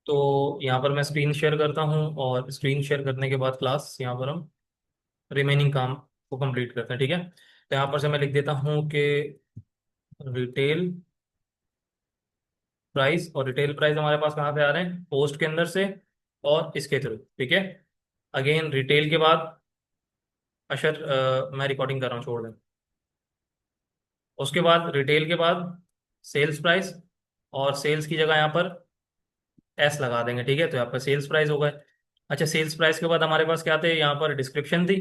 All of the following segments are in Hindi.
तो यहाँ पर मैं स्क्रीन शेयर करता हूँ और स्क्रीन शेयर करने के बाद क्लास यहाँ पर हम रिमेनिंग काम को कंप्लीट करते हैं, ठीक है। तो यहाँ पर से मैं लिख देता हूँ कि रिटेल प्राइस, और रिटेल प्राइस हमारे पास कहाँ से आ रहे हैं, पोस्ट के अंदर से और इसके थ्रू, ठीक है। अगेन रिटेल के बाद अशर मैं रिकॉर्डिंग कर रहा हूँ, छोड़ दें। उसके बाद रिटेल के बाद सेल्स प्राइस, और सेल्स की जगह यहाँ पर एस लगा देंगे, ठीक है। तो यहाँ पर सेल्स प्राइस हो गए। अच्छा, सेल्स प्राइस के बाद हमारे पास क्या थे, यहाँ पर डिस्क्रिप्शन थी,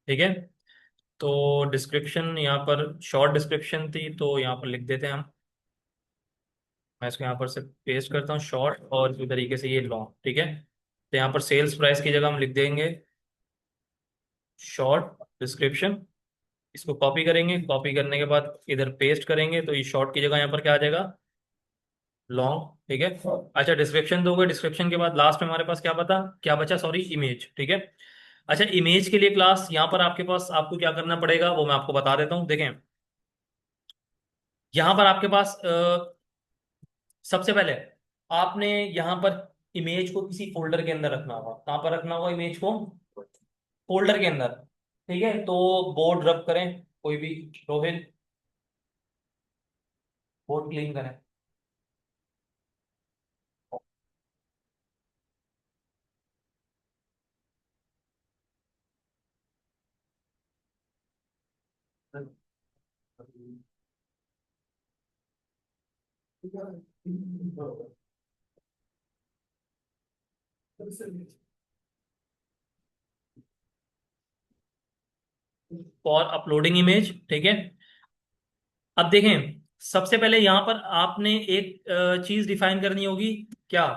ठीक है। तो डिस्क्रिप्शन यहाँ पर शॉर्ट डिस्क्रिप्शन थी, तो यहाँ पर लिख देते हैं हम। मैं इसको यहाँ पर से पेस्ट करता हूँ शॉर्ट, और इसी तरीके से ये लॉन्ग, ठीक है। तो यहाँ पर सेल्स प्राइस की जगह हम लिख देंगे शॉर्ट डिस्क्रिप्शन। इसको कॉपी करेंगे, कॉपी करने के बाद इधर पेस्ट करेंगे, तो ये शॉर्ट की जगह यहाँ पर क्या आ जाएगा, लॉन्ग, ठीक है। अच्छा, डिस्क्रिप्शन दोगे, डिस्क्रिप्शन के बाद लास्ट में हमारे पास क्या बचा, सॉरी, इमेज, ठीक है। अच्छा, इमेज के लिए क्लास यहाँ पर आपके पास आपको क्या करना पड़ेगा वो मैं आपको बता देता हूँ, देखें। यहाँ पर आपके पास सबसे पहले आपने यहाँ पर इमेज को किसी फोल्डर के अंदर रखना होगा। कहाँ पर रखना होगा इमेज को, फोल्डर के अंदर, ठीक है। तो बोर्ड रब करें, कोई भी, रोहित, बोर्ड क्लीन करें। फॉर अपलोडिंग इमेज, ठीक है। अब देखें, सबसे पहले यहाँ पर आपने एक चीज डिफाइन करनी होगी, क्या,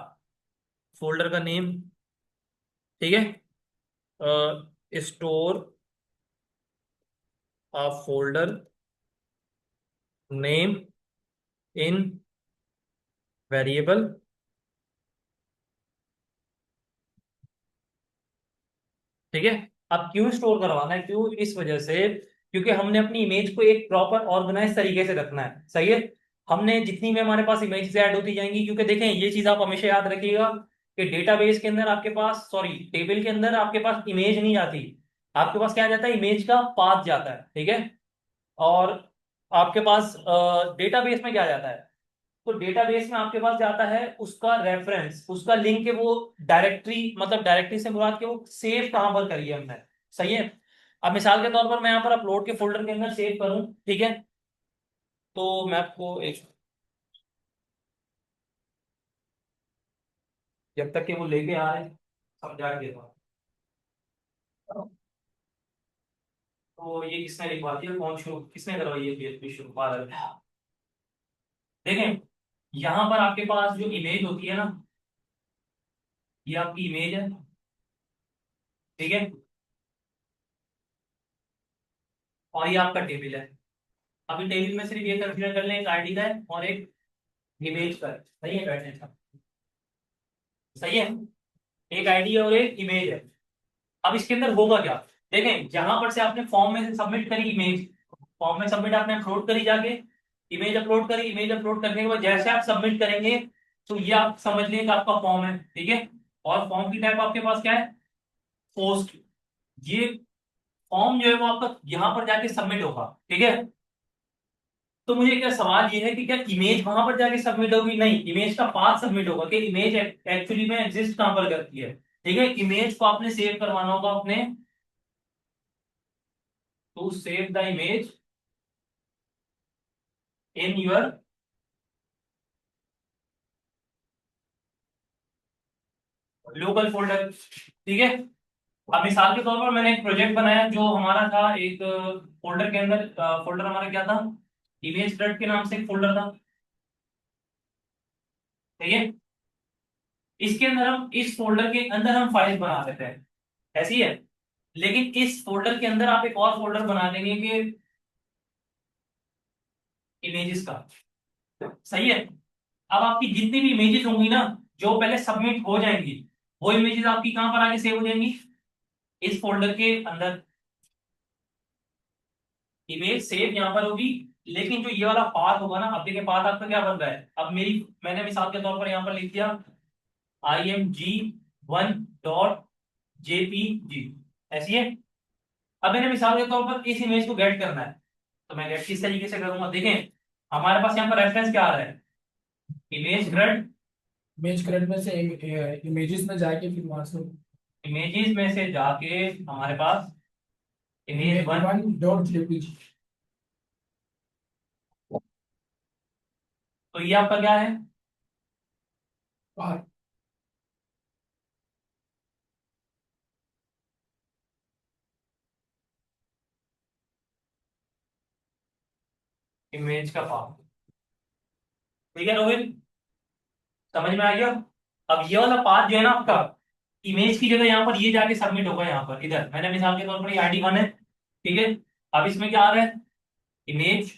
फोल्डर का नेम, ठीक है। Store a folder name in variable, ठीक है। अब क्यों स्टोर करवाना है, क्यों, इस वजह से क्योंकि हमने अपनी इमेज को एक प्रॉपर ऑर्गेनाइज तरीके से रखना है, सही है। हमने जितनी भी हमारे पास इमेज ऐड होती जाएंगी, क्योंकि देखें ये चीज आप हमेशा याद रखिएगा कि डेटाबेस के अंदर आपके पास, सॉरी, टेबल के अंदर आपके पास इमेज नहीं आती। आपके पास क्या जाता है, इमेज का पाथ जाता है, ठीक है। और आपके पास डेटाबेस में क्या जाता है, तो डेटाबेस में आपके पास जाता है उसका रेफरेंस, उसका लिंक है, वो डायरेक्टरी, मतलब डायरेक्टरी से मुराद के वो सेव कहां पर करी है हमने, सही है। अब मिसाल के तौर पर मैं यहाँ पर अपलोड के फोल्डर के अंदर सेव करूं, ठीक है। तो मैं आपको एक, जब तक कि वो लेके आ रहे हैं, समझा के देता हूं। तो ये किसने लिखवा दिया, कौन शुरू, किसने करवाई है PHP शुरू, बादल। देखें, यहाँ पर आपके पास जो इमेज होती है ना, ये आपकी इमेज है, ठीक है। और ये आपका टेबल है। अभी टेबल में सिर्फ ये कंसीडर कर लें, एक आईडी का है और एक इमेज का है, सही है, बैठने का, सही है। एक आईडी है और एक इमेज है। अब इसके अंदर होगा क्या, देखें, जहां पर से आपने फॉर्म में से सबमिट करी इमेज, फॉर्म में सबमिट आपने अपलोड करी जाके, इमेज अपलोड करी, इमेज अपलोड करने के बाद जैसे आप सबमिट करेंगे, तो ये आप समझ लेंगे कि आपका फॉर्म है, ठीक है। और फॉर्म की टाइप आपके पास क्या है, पोस्ट। ये फॉर्म जो है वो आपका यहाँ पर जाके सबमिट होगा, ठीक है। तो मुझे क्या सवाल ये है कि क्या इमेज वहां पर जाके सबमिट होगी, नहीं, इमेज का पाथ सबमिट होगा, कि इमेज एक्चुअली में एग्जिस्ट कहां पर करती है, ठीक है। इमेज को आपने सेव करवाना होगा अपने, to save the image in your local folder, ठीक है। अब मिसाल के तौर पर मैंने एक प्रोजेक्ट बनाया जो हमारा था, एक फोल्डर के अंदर, फोल्डर हमारा क्या था, इमेज डॉट के नाम से एक फोल्डर था, ठीक है। इसके अंदर हम, इस फोल्डर के अंदर हम फाइल बना देते हैं, ऐसी है। लेकिन इस फोल्डर के अंदर आप एक और फोल्डर बना देंगे कि इमेजेस का, सही है। अब आपकी जितनी भी इमेजेस होंगी ना, जो पहले सबमिट हो जाएंगी, वो इमेजेस आपकी कहां पर आके सेव हो जाएंगी, इस फोल्डर के अंदर। इमेज सेव यहाँ पर होगी, लेकिन जो ये वाला पाथ होगा ना, अब देखिए पाथ आपका क्या बन रहा है, अब मेरी, मैंने मिसाल के तौर पर यहाँ पर लिख दिया img1.jpg, ऐसी है। अब मैंने मिसाल के तौर पर इस इमेज को गेट करना है, तो मैं गेट किस तरीके से करूंगा, देखें हमारे पास यहाँ पर रेफरेंस क्या आ रहा है, इमेज ग्रेड। इमेज क्रेड में से इमेजेस में जाके फिर वहां से इमेजेस में से जाके हमारे पास image one, one dot JPG. तो ये आपका क्या है, और इमेज का पाथ। ठीक है रोहित, समझ में आ गया। अब ये वाला पाथ जो है ना आपका, इमेज की जगह यहाँ पर ये जाके सबमिट होगा, यहाँ पर इधर मैंने मिसाल के तौर पर ये ID1 है, ठीक है। अब इसमें क्या आ रहा है, इमेज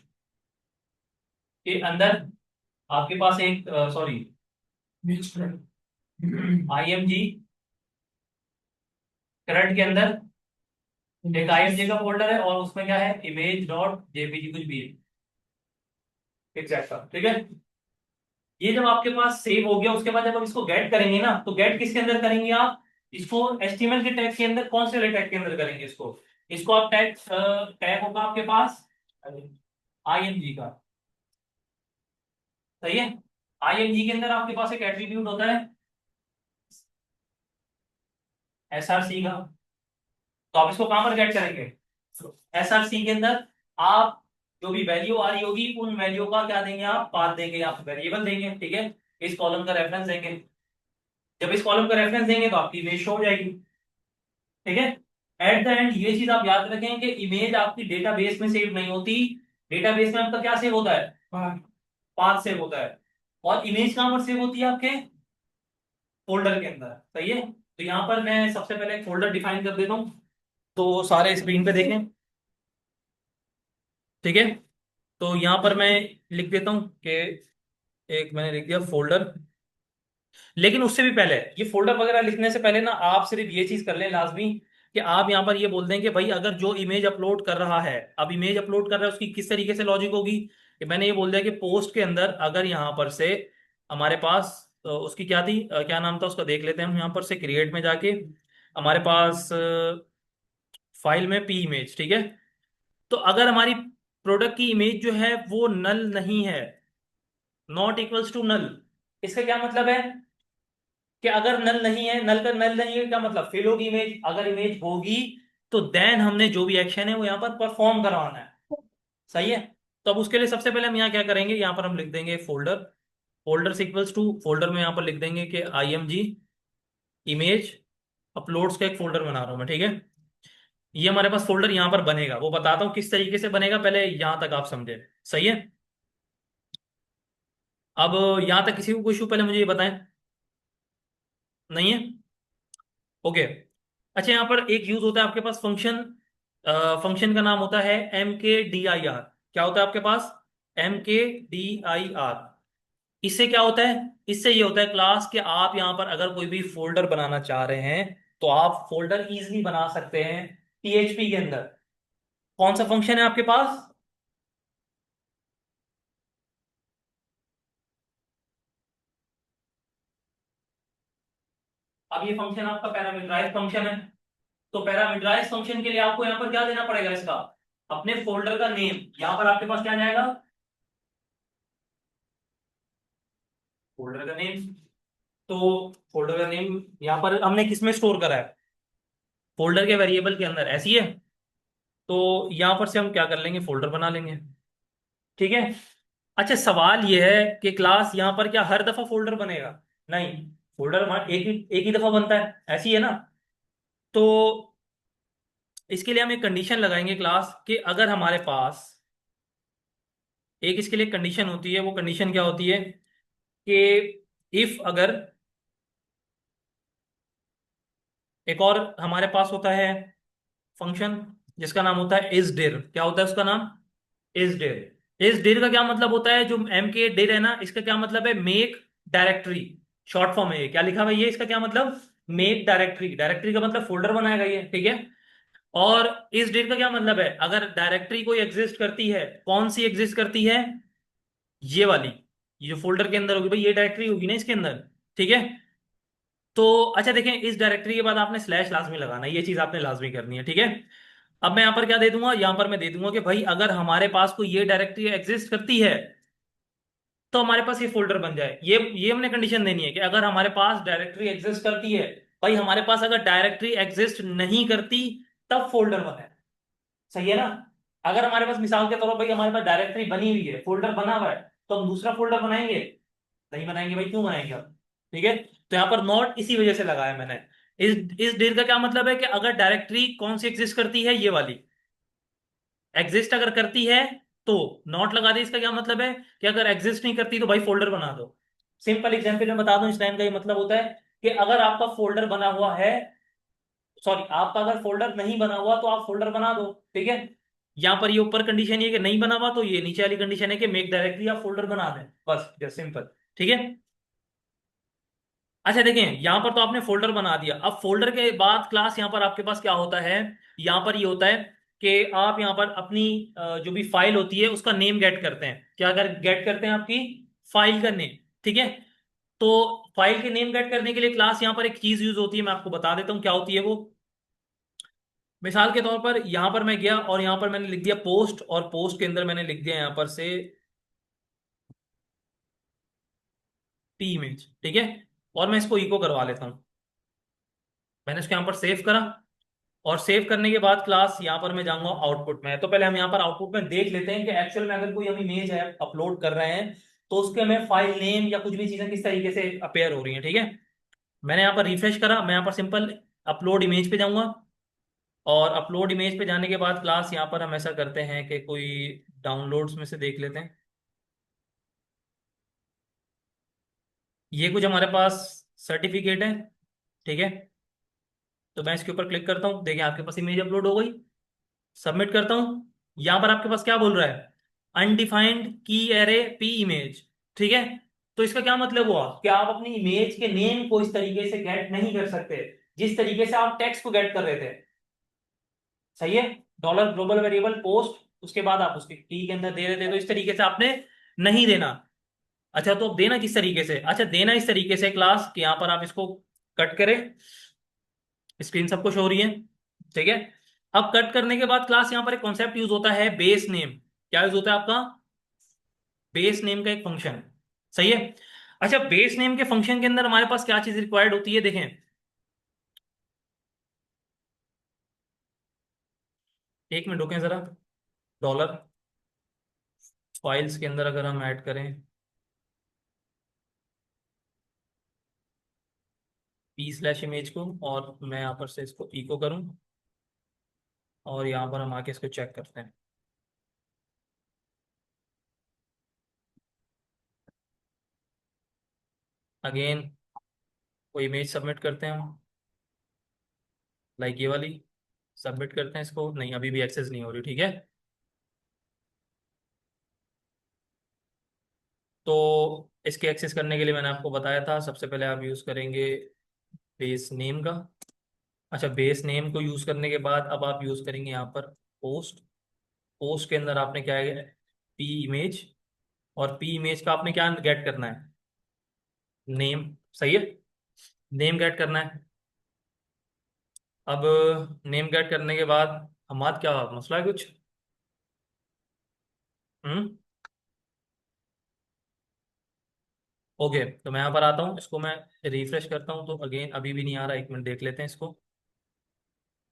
के अंदर आपके पास एक सॉरी इमेज क्रेड IMG करंट के अंदर एक IMG का फोल्डर है, और उसमें क्या है, image.jpg कुछ भी है, एग्जैक्ट, ठीक है। ये जब आपके पास सेव हो गया, उसके बाद जब आप इसको गेट करेंगे ना, तो गेट किसके अंदर करेंगे आप, इसको HTML के टैग के अंदर, कौन से वाले टैग के अंदर करेंगे इसको, इसको आप टैग टैग होगा आपके पास IMG का, सही है। IMG के अंदर आपके पास एक एट्रीब्यूट होता है SRC का, तो आप इसको कहां पर गेट करेंगे, SRC के अंदर आप जो भी वैल्यू आ रही होगी उन वैल्यू का क्या देंगे, आप पाथ देंगे, आप वेरिएबल देंगे, ठीक है। इस कॉलम का रेफरेंस देंगे, जब इस कॉलम का रेफरेंस देंगे तो आपकी इमेज शो हो जाएगी, ठीक है। एट द एंड ये चीज आप याद रखें कि इमेज आपकी डेटाबेस में सेव नहीं होती, डेटाबेस में आपका क्या सेव होता है, पाथ सेव होता है, और इमेज कहां पर सेव होती है, आपके फोल्डर के अंदर, सही है। तो यहाँ पर मैं सबसे पहले एक फोल्डर डिफाइन कर देता हूँ, तो सारे स्क्रीन पे देखें, ठीक है। तो यहाँ पर मैं लिख देता हूँ कि एक मैंने लिख दिया फोल्डर, लेकिन उससे भी पहले, ये फोल्डर वगैरह लिखने से पहले ना, आप सिर्फ ये चीज कर लें लाजमी, कि आप यहाँ पर ये बोल दें कि भाई अगर जो इमेज अपलोड कर रहा है, अब इमेज अपलोड कर रहा है, उसकी किस तरीके से लॉजिक होगी, कि मैंने ये बोल दिया कि पोस्ट के अंदर अगर यहाँ पर से हमारे पास उसकी क्या थी, क्या नाम था उसका, देख लेते हैं हम यहाँ पर से क्रिएट में जाके, हमारे पास फाइल में पी इमेज, ठीक है। तो अगर हमारी प्रोडक्ट की इमेज जो है वो नल नहीं है, नॉट इक्वल्स टू नल, इसका क्या मतलब है, कि अगर नल नहीं है, नल का नल नहीं है क्या मतलब, फेल होगी इमेज, अगर इमेज होगी तो देन हमने जो भी एक्शन है वो यहाँ पर परफॉर्म करवाना है, सही है। तो अब उसके लिए सबसे पहले हम यहाँ क्या करेंगे, यहाँ पर हम लिख देंगे folder, folder equals to folder में यहाँ पर लिख देंगे कि IMG इमेज अपलोड्स का एक फोल्डर बना रहा हूं मैं, ठीक है। ये हमारे पास फोल्डर यहाँ पर बनेगा, वो बताता हूँ किस तरीके से बनेगा, पहले यहाँ तक आप समझे, सही है। अब यहाँ तक किसी को कोई इशू, पहले मुझे ये बताएं, नहीं है, ओके। अच्छा, यहाँ पर एक यूज होता है आपके पास फंक्शन, फंक्शन का नाम होता है MKDIR, क्या होता है आपके पास, MKDIR। इससे क्या होता है, इससे ये होता है क्लास कि आप यहाँ पर अगर कोई भी फोल्डर बनाना चाह रहे हैं, तो आप फोल्डर इजीली बना सकते हैं PHP के अंदर। कौन सा फंक्शन है आपके पास, अब ये फंक्शन आपका पैरामीटराइज फंक्शन है, तो पैरामीटराइज फंक्शन के लिए आपको यहाँ पर क्या देना पड़ेगा, इसका अपने फोल्डर का नेम, यहाँ पर आपके पास क्या जाएगा, फोल्डर का नेम। तो फोल्डर का नेम यहाँ पर हमने किस में स्टोर करा है, फोल्डर के वेरिएबल के अंदर, ऐसी है। तो यहाँ पर से हम क्या कर लेंगे, फोल्डर बना लेंगे, ठीक है। अच्छा, सवाल ये है कि क्लास यहाँ पर क्या हर दफा फोल्डर बनेगा, नहीं, फोल्डर एक ही दफा बनता है, ऐसी है ना। तो इसके लिए हम एक कंडीशन लगाएंगे क्लास कि अगर हमारे पास एक, इसके लिए कंडीशन होती है, वो कंडीशन क्या होती है, कि इफ अगर, एक और हमारे पास होता है फंक्शन जिसका नाम होता है इज डिर, क्या होता है उसका नाम, इज डिर। इज डिर का क्या मतलब होता है, जो MK डिर है ना, इसका क्या मतलब है, मेक डायरेक्टरी, शॉर्ट फॉर्म है ये, क्या लिखा हुआ है ये, इसका क्या मतलब, मेक डायरेक्टरी, डायरेक्टरी का मतलब फोल्डर बनाएगा ये, ठीक है। और इस डिर का क्या मतलब है, अगर डायरेक्टरी कोई एग्जिस्ट करती है, कौन सी एग्जिस्ट करती है, ये वाली, ये जो फोल्डर के अंदर होगी भाई, ये डायरेक्टरी होगी ना इसके अंदर, ठीक है। तो अच्छा देखें, इस डायरेक्टरी के बाद आपने स्लैश लाजमी लगाना है, ये चीज आपने लाजमी करनी है, ठीक है। अब मैं यहाँ पर क्या दे दूंगा, यहाँ पर मैं दे दूंगा कि भाई अगर हमारे पास कोई ये डायरेक्टरी एग्जिस्ट करती है तो हमारे पास ये फोल्डर बन जाए। ये हमने कंडीशन देनी है कि अगर हमारे पास डायरेक्टरी एग्जिस्ट करती है, भाई हमारे पास अगर डायरेक्टरी एग्जिस्ट नहीं करती तब फोल्डर बने। सही है ना। अगर हमारे पास मिसाल के तौर पर भाई हमारे पास डायरेक्टरी बनी हुई है, फोल्डर बना हुआ है, तो हम दूसरा फोल्डर बनाएंगे? नहीं बनाएंगे भाई, क्यों बनाएंगे हम? ठीक है। तो यहाँ पर नॉट इसी वजह से लगाया मैंने। इस डेट का क्या मतलब है कि अगर डायरेक्टरी कौन सी एग्जिस्ट करती है, ये वाली एग्जिस्ट अगर करती है तो नॉट लगा दे। इसका क्या मतलब है कि अगर एग्जिस्ट नहीं करती तो भाई फोल्डर बना दो। सिंपल एग्जांपल में बता दूं, इस लाइन का ये मतलब होता है कि अगर आपका फोल्डर बना हुआ है, सॉरी आपका अगर फोल्डर नहीं बना हुआ तो आप फोल्डर बना दो, ठीक है। यहाँ पर ये ऊपर कंडीशन ये कि नहीं बना हुआ, तो ये नीचे वाली कंडीशन है कि मेक डायरेक्टली आप फोल्डर बना दें, बस जस्ट सिंपल, ठीक है। अच्छा देखें, यहाँ पर तो आपने फोल्डर बना दिया। अब फोल्डर के बाद क्लास यहाँ पर आपके पास क्या होता है, यहाँ पर ये होता है कि आप यहाँ पर अपनी जो भी फाइल होती है उसका नेम गेट करते हैं। क्या अगर गेट करते हैं? आपकी फाइल का नेम, ठीक है। तो फाइल के नेम गेट करने के लिए क्लास यहाँ पर एक चीज यूज होती है, मैं आपको बता देता हूँ क्या होती है वो। मिसाल के तौर पर यहां पर मैं गया और यहां पर मैंने लिख दिया पोस्ट, और पोस्ट के अंदर मैंने लिख दिया यहां पर से पी इमेज, ठीक है। और मैं इसको इको करवा लेता हूं। मैंने इसको यहां पर सेव करा, और सेव करने के बाद क्लास यहां पर मैं जाऊंगा आउटपुट में। तो पहले हम यहां पर आउटपुट में देख लेते हैं कि एक्चुअल में अगर कोई हम इमेज है अपलोड कर रहे हैं तो उसके में फाइल नेम या कुछ भी चीजें किस तरीके से अपेयर हो रही हैं, ठीक है। मैंने यहाँ पर रिफ्रेश करा, मैं यहाँ पर सिंपल अपलोड इमेज पे जाऊंगा, और अपलोड इमेज पे जाने के बाद क्लास यहाँ पर हम ऐसा करते हैं कि कोई डाउनलोड्स में से देख लेते हैं। ये कुछ हमारे पास सर्टिफिकेट है, ठीक है। तो मैं इसके ऊपर क्लिक करता हूँ, देखिए आपके पास इमेज अपलोड हो गई। सबमिट करता हूँ। यहाँ पर आपके पास क्या बोल रहा है, अनडिफाइंड की एरे पी इमेज, ठीक है। तो इसका क्या मतलब हुआ कि आप अपनी इमेज के नेम को इस तरीके से गेट नहीं कर सकते जिस तरीके से आप टेक्स्ट को गेट कर रहे थे। सही है। डॉलर ग्लोबल वेरिएबल पोस्ट, उसके बाद आप उसके की के अंदर दे रहे थे, तो इस तरीके से आपने नहीं देना। अच्छा, तो अब देना किस तरीके से? अच्छा, देना इस तरीके से क्लास कि यहाँ पर आप इसको कट करें। स्क्रीन सबको शो हो रही है, ठीक है। अब कट करने के बाद क्लास यहाँ पर एक कॉन्सेप्ट यूज होता है, बेस नेम। क्या यूज होता है आपका? बेस नेम का एक फंक्शन। सही है। अच्छा, बेस नेम के फंक्शन के अंदर हमारे पास क्या चीज रिक्वायर्ड होती है, देखें। एक मिनट रुकें जरा। डॉलर फाइल्स के अंदर अगर हम ऐड करें पी स्लैश इमेज को, और मैं यहाँ पर से इसको इको करूँ, और यहाँ पर हम आके इसको चेक करते हैं। अगेन कोई इमेज सबमिट करते हैं हम, लाइक ये वाली। सबमिट करते हैं इसको, नहीं अभी भी एक्सेस नहीं हो रही, ठीक है। तो इसके एक्सेस करने के लिए मैंने आपको बताया था, सबसे पहले आप यूज़ करेंगे बेस नेम का। अच्छा, बेस नेम को यूज़ करने के बाद अब आप यूज़ करेंगे यहाँ पर पोस्ट। पोस्ट के अंदर आपने क्या है, पी इमेज, और पी इमेज का आपने क्या गेट करना है, नेम। सही है। नेम गेट करना है। अब नेम गेट करने के बाद हमारा क्या मसला है कुछ? हम्म। ओके, तो मैं यहाँ पर आता हूँ, इसको मैं रिफ्रेश करता हूँ, तो अगेन अभी भी नहीं आ रहा। एक मिनट देख लेते हैं इसको।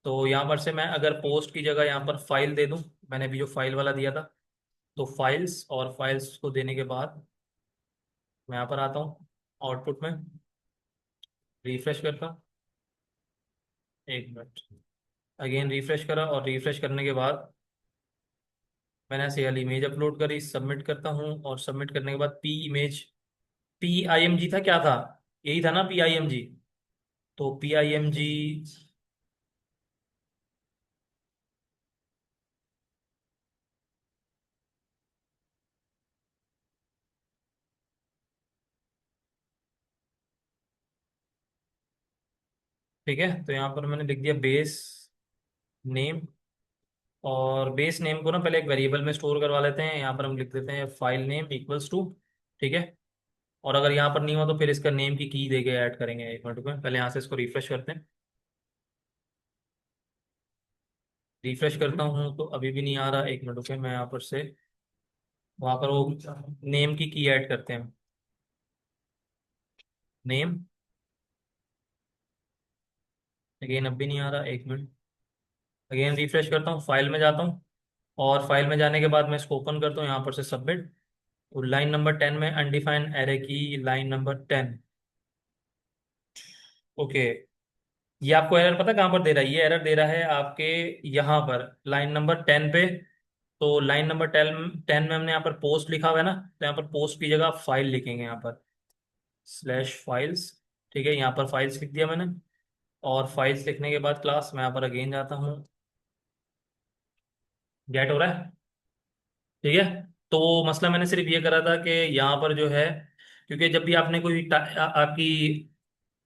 तो यहाँ पर से मैं अगर पोस्ट की जगह यहाँ पर फाइल दे दूँ, मैंने भी जो फाइल वाला दिया था, तो फाइल्स, और फाइल्स को देने के बाद मैं यहाँ पर आता हूँ आउटपुट में, रिफ्रेश करता हूँ। एक मिनट। अगेन रिफ्रेश करा, और रिफ्रेश करने के बाद मैंने ऐसे वाली इमेज अपलोड करी, सबमिट करता हूँ, और सबमिट करने के बाद P image, P I M G था, क्या था? यही था ना, पी आई एम जी। तो पी आई एम जी, ठीक है। तो यहाँ पर मैंने लिख दिया बेस नेम, और बेस नेम को ना पहले एक वेरिएबल में स्टोर करवा लेते हैं। यहाँ पर हम लिख देते हैं फाइल नेम इक्वल्स टू, ठीक है। और अगर यहाँ पर नहीं हुआ तो फिर इसका नेम की दे के ऐड करेंगे। एक मिनट में पहले यहाँ से इसको रिफ्रेश करते हैं। रिफ्रेश करता हूँ तो अभी भी नहीं आ रहा। एक मिनट रुपये, मैं यहाँ पर से वहाँ पर वो नेम की ऐड करते हैं। नेम, अगेन अब भी नहीं आ रहा। एक मिनट, अगेन रिफ्रेश करता हूँ, फाइल में जाता हूँ और फाइल में जाने के बाद मैं इसको ओपन करता हूँ यहाँ पर से सबमिट। और लाइन नंबर 10 में अनडिफाइंड एरे की लाइन नंबर 10। ओके, ये आपको एरर पता कहाँ पर दे रहा है? ये एरर दे रहा है आपके यहाँ पर लाइन नंबर 10 पे। तो लाइन नंबर 10 में हमने यहाँ पर पोस्ट लिखा हुआ है ना, तो यहाँ पर पोस्ट की जगह फाइल लिखेंगे, यहाँ पर स्लैश फाइल्स। ठीक है, यहाँ पर फाइल्स लिख दिया मैंने। और फाइल्स लिखने के बाद क्लास मैं यहाँ पर अगेन जाता हूँ। गेट हो रहा है? ठीक है। तो मसला मैंने सिर्फ ये करा था कि यहाँ पर जो है, क्योंकि जब भी आपने कोई आपकी,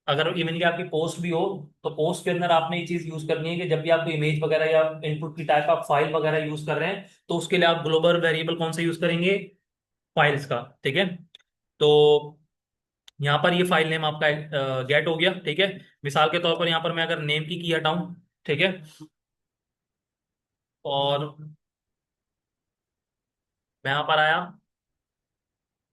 अगर इवन की आपकी पोस्ट भी हो, तो पोस्ट के अंदर आपने ये चीज यूज करनी है कि जब भी आप इमेज वगैरह या इनपुट की टाइप आप फाइल वगैरह यूज कर रहे हैं, तो उसके लिए आप ग्लोबल वेरिएबल कौन सा यूज करेंगे? फाइल्स का। ठीक है। तो यहाँ पर ये फाइल नेम आपका गेट हो गया। ठीक है। मिसाल के तौर पर यहाँ पर मैं अगर नेम की हटाऊं, ठीक है, और मैं यहाँ पर आया,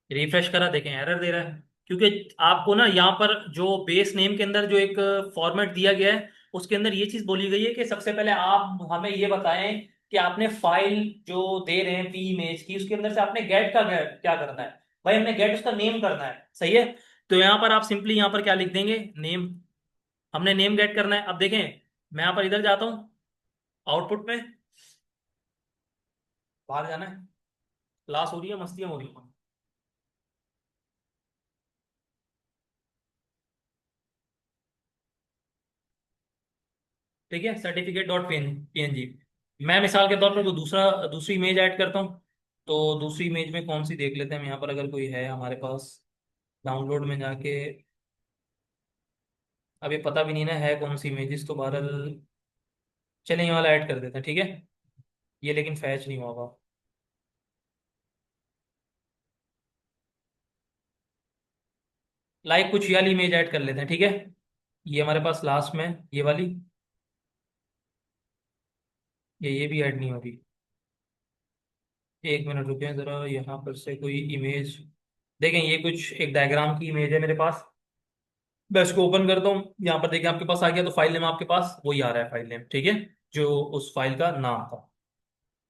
रिफ्रेश करा, देखें एरर दे रहा है। क्योंकि आपको ना यहाँ पर जो बेस नेम के अंदर जो एक फॉर्मेट दिया गया है, उसके अंदर ये चीज बोली गई है कि सबसे पहले आप हमें ये बताएं कि आपने फाइल जो दे रहे हैं पी इमेज की, उसके अंदर से आपने गेट का क्या करना है। भाई हमने गेट उसका नेम करना है, सही है। तो यहाँ पर आप सिंपली यहाँ पर क्या लिख देंगे? नेम। हमने नेम गेट करना है। अब देखें, मैं यहाँ पर इधर जाता हूँ, आउटपुट में बाहर जाना है। क्लास हो रही है, मस्तियां हो रही है? ठीक है, सर्टिफिकेट डॉट पीएनजी। मैं मिसाल के तौर पर कोई दूसरी इमेज ऐड करता हूँ। तो दूसरी इमेज में कौन सी देख लेते हैं हम, यहाँ पर अगर कोई है हमारे पास, डाउनलोड में जाके। अभी पता भी नहीं ना है कौन सी इमेजेस, तो बहरहाल चलिए ये वाला ऐड कर देते हैं। ठीक है, ये लेकिन फैच नहीं होगा। लाइक कुछ ये वाली इमेज ऐड कर लेते हैं। ठीक है, ये हमारे पास लास्ट में ये वाली, ये भी ऐड नहीं होगी। एक मिनट रुके जरा, यहाँ पर से कोई इमेज देखें। ये कुछ एक डायग्राम की इमेज है मेरे पास। मैं इसको ओपन करता हूँ, यहाँ पर देखिए आपके पास आ गया। तो फाइल नेम आपके पास वही आ रहा है, फाइल नेम। ठीक है, जो उस फाइल का नाम था।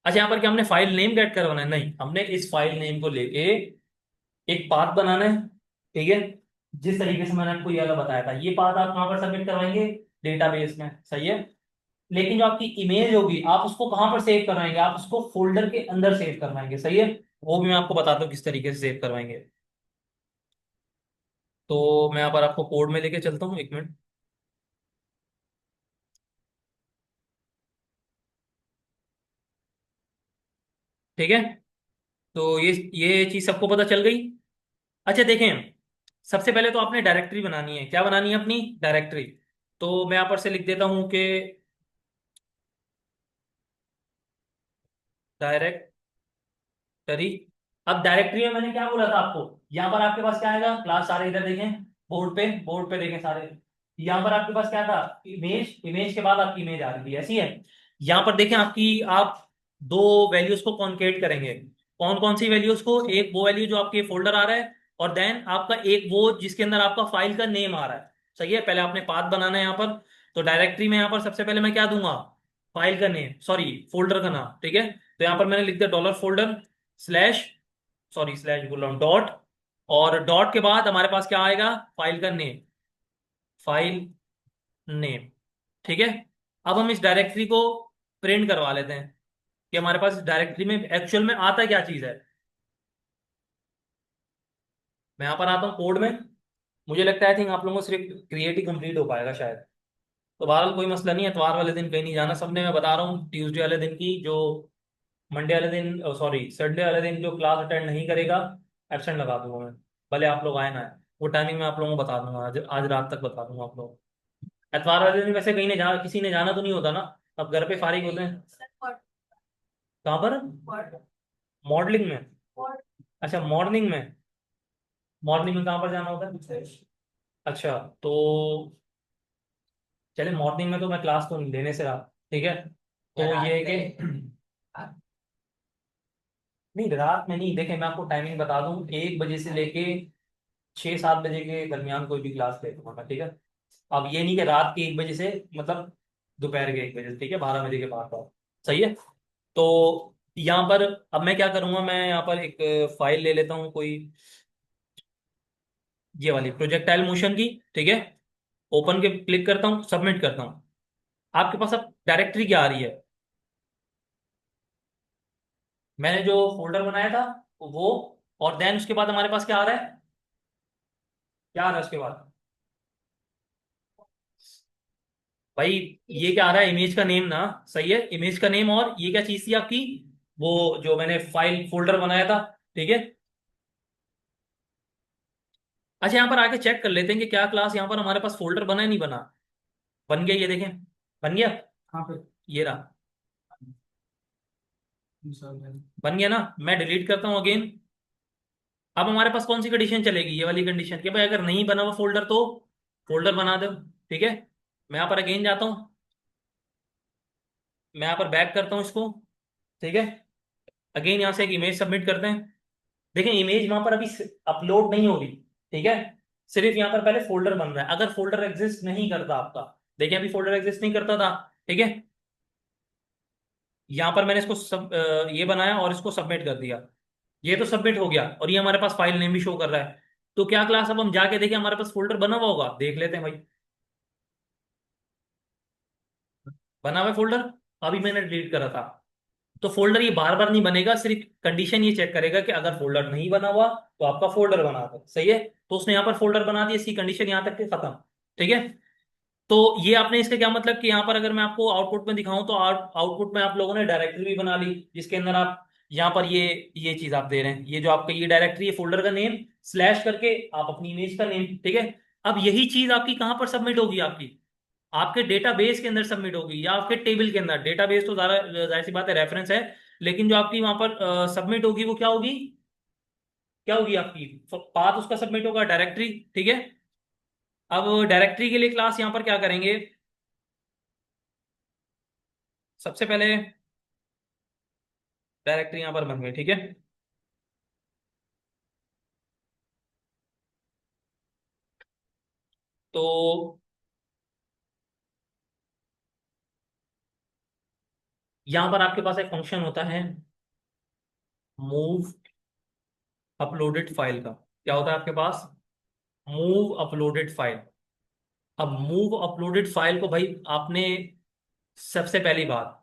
अच्छा, यहाँ पर क्या हमने फाइल नेम गेट करवाना है? नहीं, हमने इस फाइल नेम को लेके एक पाथ बनाना है। ठीक है, जिस तरीके से मैंने आपको ये वाला बताया था, ये पाथ आप कहाँ पर सबमिट करवाएंगे? डेटाबेस में, सही है। लेकिन जो आपकी इमेज होगी, आप उसको कहाँ पर सेव करवाएंगे? आप उसको फोल्डर के अंदर सेव करवाएंगे, सही है। वो भी मैं आपको बताता हूँ किस तरीके से सेव करवाएंगे। तो मैं यहाँ पर आपको कोड में लेके चलता हूँ, एक मिनट। ठीक है, तो ये चीज सबको पता चल गई। अच्छा देखें, सबसे पहले तो आपने डायरेक्टरी बनानी है। क्या बनानी है? अपनी डायरेक्टरी। तो मैं यहाँ पर से लिख देता हूँ कि डायरेक्टरी। अब डायरेक्टरी में मैंने क्या बोला था आपको? यहाँ पर आपके पास क्या आएगा? क्लास सारे इधर देखें, बोर्ड पे देखें सारे। यहाँ पर आपके पास क्या था? इमेज। इमेज के बाद आपकी इमेज आ रही थी, ऐसी है। यहाँ पर देखें आपकी, आप दो वैल्यूज को कॉन्केट करेंगे। कौन कौन सी वैल्यूज को? एक वो वैल्यू जो आपके फोल्डर आ रहा है, और देन आपका एक वो जिसके अंदर आपका फाइल का नेम आ रहा है, सही है। पहले आपने पाथ बनाना है यहाँ पर। तो डायरेक्टरी में यहाँ पर सबसे पहले मैं क्या दूंगा? फाइल का नेम, सॉरी फोल्डर का नाम। ठीक है, तो यहाँ पर मैंने लिख दिया dollar folder slash, sorry slash बोल रहा हूँ, डॉट। और डॉट के बाद हमारे पास क्या आएगा? फाइल का नेम, फाइल नेम। ठीक है, अब हम इस डायरेक्टरी को प्रिंट करवा लेते हैं कि हमारे पास इस डायरेक्टरी में एक्चुअल में आता क्या चीज है। मैं यहाँ पर आता हूँ कोड में। मुझे लगता है आई थिंक आप लोगों को सिर्फ क्रिएट ही कंप्लीट हो पाएगा शायद। तो बहरहाल कोई मसला नहीं है, इतवार वाले दिन कहीं नहीं जाना सबने। मैं बता रहा हूँ ट्यूसडे वाले दिन की जो, मंडे वाले दिन, सॉरी संडे वाले दिन जो क्लास अटेंड नहीं करेगा, एब्सेंट लगा दूंगा मैं। भले आप लोग आए ना आए, वो टाइमिंग मैं आप लोगों को बता दूंगा, आज आज रात तक बता दूंगा आप लोग। एतवार वाले दिन वैसे कहीं ने किसी ने जाना तो नहीं होता ना, अब घर पे फारिग होते हैं। कहाँ पर? मॉडलिंग में? अच्छा, मॉर्निंग में। मॉर्निंग में कहाँ पर जाना होता है? अच्छा, तो चले मॉर्निंग में तो मैं क्लास तो लेने से रहा, ठीक है। तो ये है कि नहीं, रात में नहीं, देखें मैं आपको टाइमिंग बता दूं, 1 बजे से लेके 6-7 बजे के दरमियान कोई भी क्लास ले लूंगा मैं, ठीक है। अब ये नहीं कि रात के 1 बजे से, मतलब दोपहर के 1 बजे से, ठीक है, 12 बजे के बाद का। सही है। तो यहाँ पर अब मैं क्या करूंगा, मैं यहाँ पर एक फाइल ले लेता हूँ कोई, ये वाली प्रोजेक्टाइल मोशन की, ठीक है। ओपन के क्लिक करता हूँ, सबमिट करता हूँ। आपके पास अब डायरेक्टरी क्या आ रही है? मैंने जो फोल्डर बनाया था वो, और देन उसके बाद हमारे पास क्या आ रहा है? क्या आ रहा है उसके बाद? भाई ये क्या आ रहा है? इमेज का नेम ना। सही है, इमेज का नेम। और ये क्या चीज थी आपकी? वो जो मैंने फाइल फोल्डर बनाया था, ठीक है। अच्छा, यहाँ पर आके चेक कर लेते हैं कि क्या क्लास यहाँ पर हमारे पास फोल्डर बना है, नहीं बना। बन गया, ये देखें, बन गया। कहाँ पे? ये रहा, दूसरा। बन गया ना। मैं डिलीट करता हूँ अगेन। अब हमारे पास कौन सी कंडीशन चलेगी? ये वाली कंडीशन कि भाई अगर नहीं बना हुआ फोल्डर तो फोल्डर बना दो, ठीक है। मैं यहाँ पर अगेन जाता हूँ, मैं यहाँ पर बैक करता हूँ इसको, ठीक है। अगेन यहाँ से एक इमेज सबमिट करते हैं। देखें इमेज वहां पर अभी अपलोड नहीं होगी, ठीक है। सिर्फ यहाँ पर पहले फोल्डर बन रहा है। अगर फोल्डर एग्जिस्ट नहीं करता आपका, देखिए अभी फोल्डर एग्जिस्ट नहीं करता था, ठीक है। यहाँ पर मैंने इसको ये बनाया और इसको सबमिट कर दिया। ये तो सबमिट हो गया, और ये हमारे पास फाइल नेम भी शो कर रहा है। तो क्या क्लास, अब हम जाके देखें हमारे पास फोल्डर बना हुआ होगा, देख लेते हैं भाई। बना हुआ फोल्डर, अभी मैंने डिलीट करा था। तो फोल्डर ये बार बार नहीं बनेगा, सिर्फ कंडीशन ये चेक करेगा कि अगर फोल्डर नहीं बना हुआ तो आपका फोल्डर बना दो। सही है। तो उसने यहाँ पर फोल्डर बना दिया, इसकी कंडीशन यहाँ तक के खत्म, ठीक है। तो ये आपने इसका क्या मतलब कि यहाँ पर अगर मैं आपको आउटपुट में दिखाऊं तो आउटपुट में आप लोगों ने डायरेक्टरी भी बना ली, जिसके अंदर आप यहाँ पर ये चीज आप दे रहे हैं, ये जो आपका ये डायरेक्टरी है, फोल्डर का नेम स्लैश करके आप अपनी इमेज का नेम, ठीक है। अब यही चीज आपकी कहाँ पर सबमिट होगी? आपकी आपके डेटाबेस के अंदर सबमिट होगी, या आपके टेबल के अंदर। डेटाबेस तो ज्यादा जाहिर सी बात है, रेफरेंस है। लेकिन जो आपकी वहां पर सबमिट होगी वो क्या होगी? क्या होगी आपकी? पाथ उसका सबमिट होगा डायरेक्टरी, ठीक है। अब डायरेक्टरी के लिए क्लास यहाँ पर क्या करेंगे? सबसे पहले डायरेक्टरी यहाँ पर बन गई, ठीक है। तो यहाँ पर आपके पास एक फंक्शन होता है, मूव अपलोडेड फाइल का। क्या होता है आपके पास? Move uploaded file. अब मूव अपलोडेड फाइल को भाई आपने, सबसे पहली बात,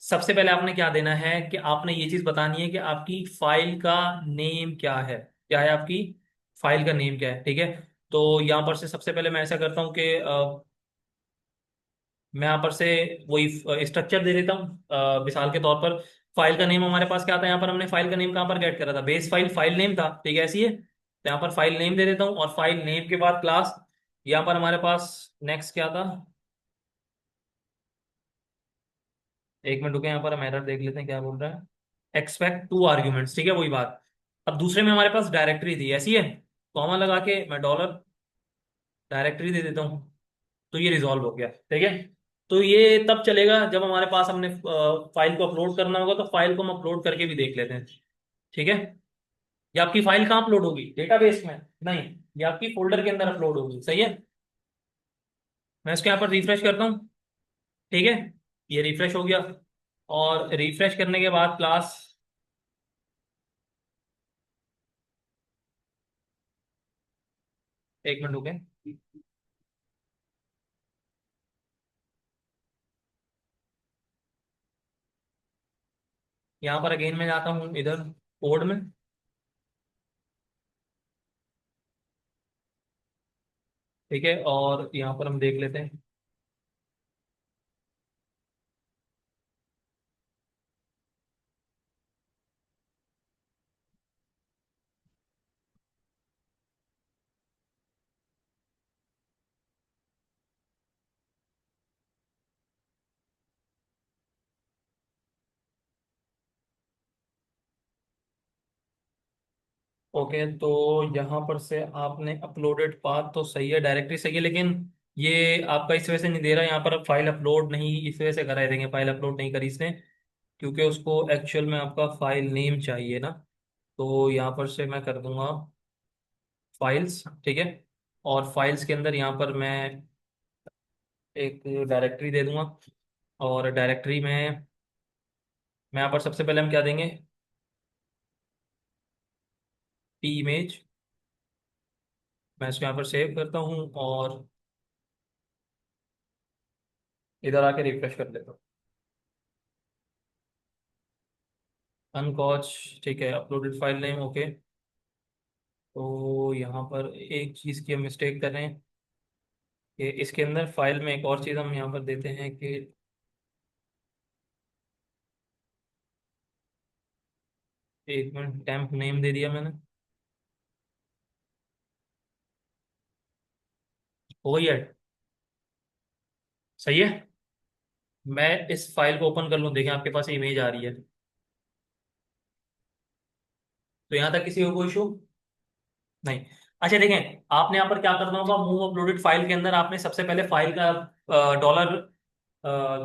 सबसे पहले आपने क्या देना है कि आपने ये चीज बतानी है कि आपकी फाइल का नेम क्या है। क्या है आपकी फाइल का नेम? क्या है, ठीक है। तो यहाँ पर से सबसे पहले मैं ऐसा करता हूँ कि मैं यहाँ पर से वही स्ट्रक्चर दे देता हूँ। मिसाल के तौर पर फाइल का नेम हमारे पास क्या था? यहाँ पर हमने फाइल का नेम कहाँ पर गेट करा था? बेस फाइल, फाइल नेम था, ठीक है, ऐसी है। तो यहाँ पर फाइल नेम दे देता हूँ, और फाइल नेम के बाद क्लास। यहाँ पर हमारे पास नेक्स्ट क्या था? एक मिनट रुके, यहाँ पर हम एरर देख लेते हैं क्या बोल रहा है। एक्सपेक्ट 2 आर्ग्यूमेंट्स, ठीक है, वही बात। अब दूसरे में हमारे पास डायरेक्टरी थी, ऐसी है। कॉमा लगा के मैं डॉलर डायरेक्टरी दे देता हूँ। तो ये रिजॉल्व हो गया, ठीक है। तो ये तब चलेगा जब हमारे पास हमने फाइल को अपलोड करना होगा, तो फाइल को हम अपलोड करके भी देख लेते हैं, ठीक है। ये आपकी फाइल कहाँ अपलोड होगी? डेटाबेस में नहीं, ये आपकी फोल्डर के अंदर अपलोड होगी, सही है। मैं इसको यहाँ पर रिफ्रेश करता हूँ, ठीक है। ये रिफ्रेश हो गया, और रिफ्रेश करने के बाद क्लास, एक मिनट रुके। यहाँ पर अगेन मैं जाता हूँ इधर कोड में, ठीक है, और यहाँ पर हम देख लेते हैं। ओके, तो यहाँ पर से आपने अपलोडेड पाथ तो सही है, डायरेक्टरी सही है, लेकिन ये आपका इस वजह से नहीं दे रहा यहाँ पर, फाइल अपलोड नहीं इस वजह से कराए देंगे, फाइल अपलोड नहीं करी इसने, क्योंकि उसको एक्चुअल में आपका फाइल नेम चाहिए ना। तो यहाँ पर से मैं कर दूंगा फाइल्स, ठीक है। और फाइल्स के अंदर यहाँ पर मैं एक डायरेक्टरी दे दूंगा, और डायरेक्टरी में मैं यहाँ पर सबसे पहले हम क्या देंगे, पी इमेज। मैं इसको यहाँ पर सेव करता हूँ और इधर आके रिफ्रेश कर लेता हूँ। अनकॉच, ठीक है, अपलोडेड फाइल नेम, ओके। तो यहाँ पर एक चीज़ की हम मिस्टेक कर रहे हैं कि इसके अंदर फाइल में एक और चीज़ हम यहाँ पर देते हैं कि एक मिनट, टेम्प नेम दे दिया मैंने, हो गई है, सही है। मैं इस फाइल को ओपन कर लूँ, देखें आपके पास इमेज आ रही है, तो यहाँ तक किसी को कोई इशू नहीं। अच्छा देखें, आपने यहाँ पर क्या करना होगा, मूव अपलोडेड फाइल के अंदर आपने सबसे पहले फाइल का डॉलर,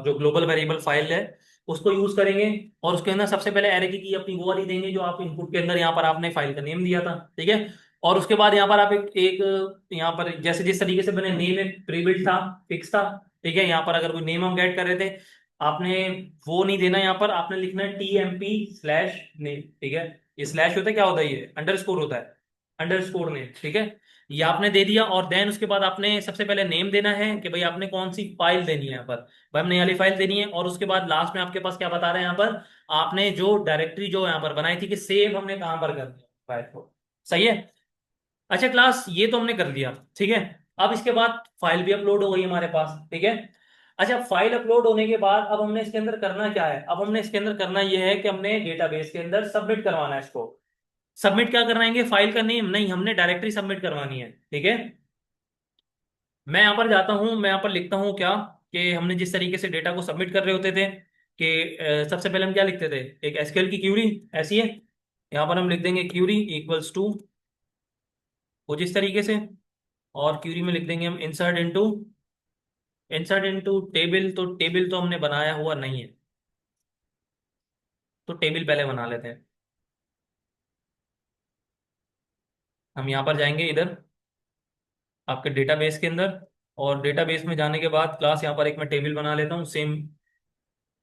जो ग्लोबल वेरिएबल फाइल है उसको यूज करेंगे, और उसके अंदर सबसे पहले एरे की अपनी वो वाली देंगे जो आप इनपुट के अंदर यहाँ पर आपने फाइल का नेम दिया था, ठीक है। और उसके बाद यहाँ पर आप यहाँ पर जैसे जिस तरीके से मैंने नेम एक प्रीबिल्ट था, फिक्स था, ठीक है। यहाँ पर अगर कोई नेम हम ऐड कर रहे थे, आपने वो नहीं देना, यहाँ पर आपने लिखना है TMP/नेम, ठीक है। ये स्लैश होता है, क्या होता है, ये अंडरस्कोर होता है, अंडरस्कोर नेम, ठीक है। ये आपने दे दिया, और देन उसके बाद आपने सबसे पहले नेम देना है कि भाई आपने कौन सी फाइल देनी है यहाँ पर, भाई हमने ये वाली फाइल देनी है। और उसके बाद लास्ट में आपके पास क्या बता रहे हैं यहाँ पर, आपने जो डायरेक्टरी जो यहाँ पर बनाई थी कि सेव हमने कहाँ पर कर दिया फाइल को, सही है। अच्छा क्लास, ये तो हमने कर दिया, ठीक है। अब इसके बाद फाइल भी अपलोड हो गई हमारे पास, ठीक है। अच्छा, फाइल अपलोड होने के बाद अब हमने इसके अंदर करना क्या है, अब हमने इसके अंदर करना ये है कि हमने डेटाबेस के अंदर सबमिट करवाना है इसको। सबमिट क्या करवाएंगे, फाइल का नेम नहीं, हमने डायरेक्टरी सबमिट करवानी है, ठीक है। मैं यहाँ पर जाता हूँ, मैं यहाँ पर लिखता हूँ क्या, कि हमने जिस तरीके से डेटा को सबमिट कर रहे होते थे कि सबसे पहले हम क्या लिखते थे, एक एसक्यूएल की क्यूरी, ऐसी है। यहाँ पर हम लिख देंगे क्यूरी इक्वल्स टू, कुछ इस तरीके से, और क्यूरी में लिख देंगे हम इंसर्ट इनटू टेबल। तो टेबल तो हमने बनाया हुआ नहीं है, तो टेबल पहले बना लेते हैं। हम यहाँ पर जाएंगे इधर आपके डेटाबेस के अंदर, और डेटाबेस में जाने के बाद क्लास यहाँ पर एक मैं टेबल बना लेता हूँ सेम,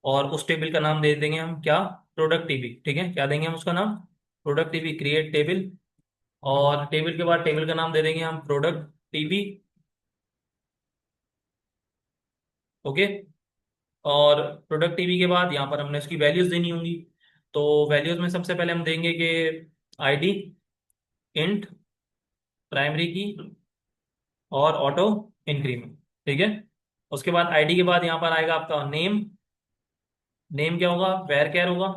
और उस टेबल का नाम दे देंगे हम क्या, प्रोडक्ट टीबी, ठीक है। क्या देंगे हम उसका नाम, प्रोडक्ट टीबी क्रिएट टेबल। और टेबल के बाद टेबल का नाम दे देंगे हम प्रोडक्ट टीबी, ओके। और प्रोडक्ट टीबी के बाद यहाँ पर हमने उसकी वैल्यूज देनी होंगी। तो वैल्यूज में सबसे पहले हम देंगे कि आईडी, इंट, प्राइमरी की, और ऑटो इंक्रीमेंट, ठीक है। उसके बाद आईडी के बाद यहाँ पर आएगा आपका नेम, नेम क्या होगा, वेर कैर होगा,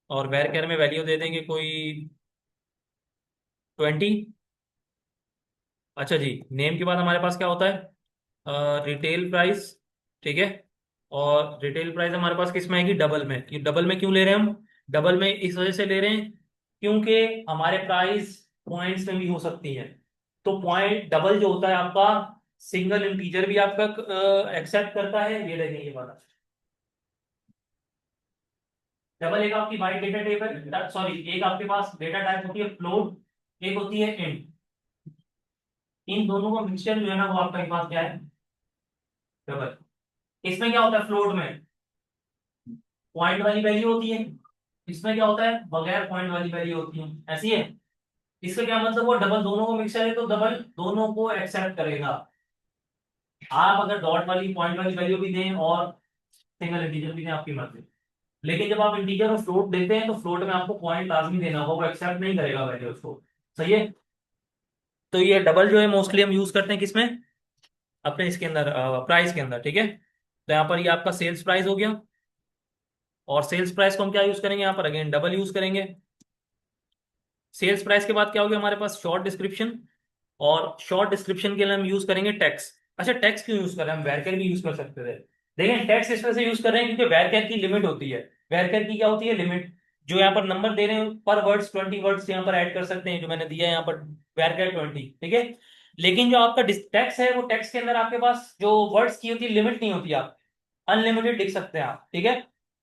और वेर कैर में वैल्यू दे देंगे कोई 20। अच्छा जी, नेम के बाद हमारे पास क्या होता है, रिटेल प्राइस, ठीक है। और रिटेल प्राइस हमारे पास किस में आएगी, डबल में। कि डबल में क्यों ले रहे हैं हम, डबल में इस वजह से ले रहे हैं क्योंकि हमारे प्राइस पॉइंट्स में भी हो सकती है। तो पॉइंट डबल जो होता है आपका, सिंगल इंटीजर भी आपका एक्सेप्ट करता है, ये देखेंगे बात। डबल एक आपकी बाइट डेटा टेबल, सॉरी, एक आपके पास डेटा टाइप होती है फ्लोट, एक होती है इंट। इन दोनों का मिक्सचर जो है ना, वो आपके पास क्या है, डबल। इसमें क्या होता है, फ्लोट में पॉइंट वाली वैल्यू होती है, इसमें क्या होता है, बगैर पॉइंट वाली वैल्यू होती है, ऐसी है। इसका क्या मतलब हुआ, डबल दोनों को मिक्सचर है तो डबल दोनों को एक्सेप्ट करेगा। आप अगर डॉट वाली पॉइंट वाली वैल्यू भी दें और सिंगल इंटीजर भी दें, आपकी मर्जी। लेकिन जब आप इंटीजर और फ्लोट देते हैं तो फ्लोट में आपको पॉइंट लाजमी देना होगा, वो एक्सेप्ट नहीं करेगा वैल्यू उसको, सही है। तो ये डबल जो है मोस्टली हम यूज करते हैं किसमें, अपने इसके अंदर प्राइस के अंदर, ठीक है। तो यहाँ पर ये आपका सेल्स प्राइस हो गया, और सेल्स प्राइस को हम क्या यूज करेंगे, यहाँ पर अगेन डबल यूज करेंगे। सेल्स प्राइस के बाद क्या हो गया हमारे पास, शॉर्ट डिस्क्रिप्शन, और शॉर्ट डिस्क्रिप्शन के लिए हम यूज करेंगे टैक्स। अच्छा, टैक्स क्यों यूज कर रहे हैं, हम वैरकर भी यूज कर सकते थे। देखें, टैक्स इस वजह से यूज कर रहे हैं क्योंकि वैरकर की लिमिट होती है, वैरकर की क्या होती है, लिमिट। जो यहाँ पर नंबर दे रहे हैं पर वर्ड्स 20 वर्ड्स यहाँ पर ऐड कर सकते हैं, जो मैंने दिया है यहाँ पर वैर 20, ठीक है। लेकिन जो आपका टेक्स्ट है, वो टेक्स्ट के अंदर आपके पास जो वर्ड्स की होती है लिमिट नहीं होती, आप अनलिमिटेड लिख सकते हैं आप, ठीक है।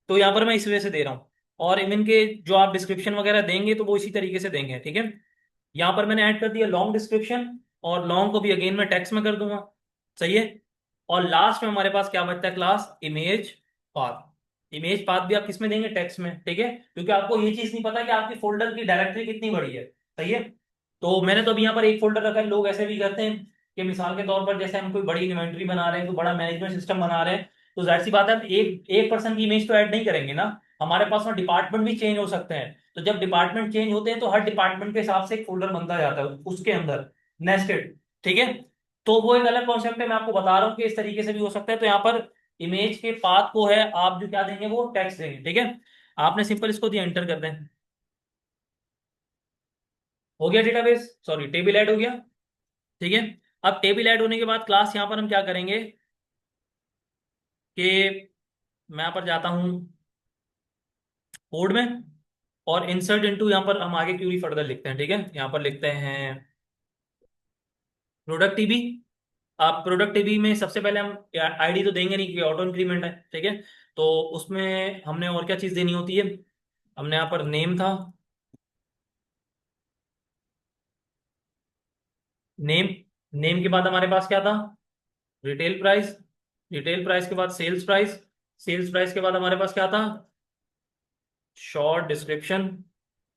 तो यहाँ पर मैं इस वजह से दे रहा हूँ। और इवन के जो आप डिस्क्रिप्शन वगैरह देंगे तो वो इसी तरीके से देंगे, ठीक है। यहाँ पर मैंने ऐड कर दिया लॉन्ग डिस्क्रिप्शन, और लॉन्ग को भी अगेन मैं टेक्स्ट में कर दूंगा, सही है। और लास्ट में हमारे पास क्या बचता है class, image path. Image path भी आप किस में देंगे, टेक्स्ट में, ठीक है, क्योंकि आपको ये चीज नहीं पता कि आपकी फोल्डर की डायरेक्टरी कितनी बड़ी है, सही है। तो मैंने तो अभी यहाँ पर एक फोल्डर रखा है। लोग ऐसे भी करते हैं कि मिसाल के तौर पर जैसे हम कोई बड़ी इन्वेंट्री बना रहे हैं, कोई बड़ा मैनेजमेंट सिस्टम बना रहे हैं, तो जाहिर सी बात है हम एक एक पर्सन की इमेज तो ऐड नहीं करेंगे ना, हमारे पास में डिपार्टमेंट भी चेंज हो सकते हैं। तो जब डिपार्टमेंट चेंज होते हैं तो हर डिपार्टमेंट के हिसाब से एक फोल्डर बनता जाता है उसके अंदर, नेस्टेड, ठीक है। तो वो एक अलग कॉन्सेप्ट है, मैं आपको बता रहा हूँ कि इस तरीके से भी हो सकता है। तो यहाँ पर इमेज के पाथ को है आप जो क्या देंगे, वो टेक्स्ट देंगे, ठीक है। आपने सिंपल इसको दिया, एंटर कर दें, हो गया डेटाबेस, सॉरी टेबल ऐड हो गया, ठीक है। अब टेबल ऐड होने के बाद क्लास यहाँ पर हम क्या करेंगे कि मैं यहाँ पर जाता हूँ कोड में, और इंसर्ट इनटू, यहाँ पर हम आगे क्यूरी फर्दर लिखते हैं, ठीक है। यहाँ पर लिखते हैं प्रोडक्ट टीबी। आप प्रोडक्ट टीबी में सबसे पहले हम आईडी तो देंगे नहीं क्योंकि ऑटो इंक्रीमेंट है, ठीक है। तो उसमें हमने और क्या चीज़ देनी होती है, हमने यहाँ पर नेम था, नेम, नेम के बाद हमारे पास क्या था, रिटेल प्राइस, रिटेल प्राइस के बाद सेल्स प्राइस, सेल्स प्राइस के बाद हमारे पास क्या था, शॉर्ट डिस्क्रिप्शन,